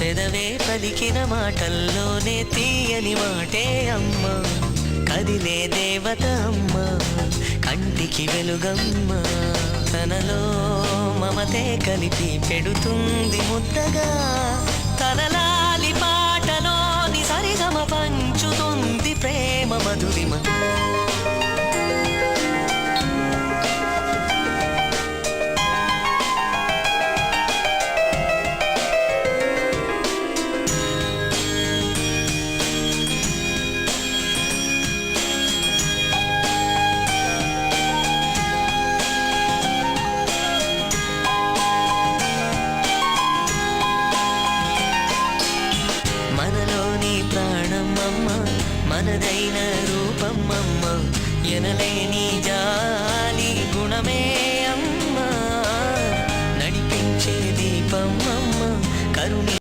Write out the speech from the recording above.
పెదవే పలికిన మాటల్లోనే తీయని మాటే అమ్మ, కదిలే దేవత అమ్మ, కంటికి వెలుగమ్మ, తనలో మమతే కలిపి పెడుతుంది ముద్దగా, తనలాలి పాటలోని సరిగమ పంచుతుంది ప్రేమ మధురిమ. మనలోని ప్రాణమమ్మ, మనదైన రూపమమ్మ, ఎనలేని జాలి గుణమే అమ్మ, నడిపించే దీపమమ్మ, కరుణి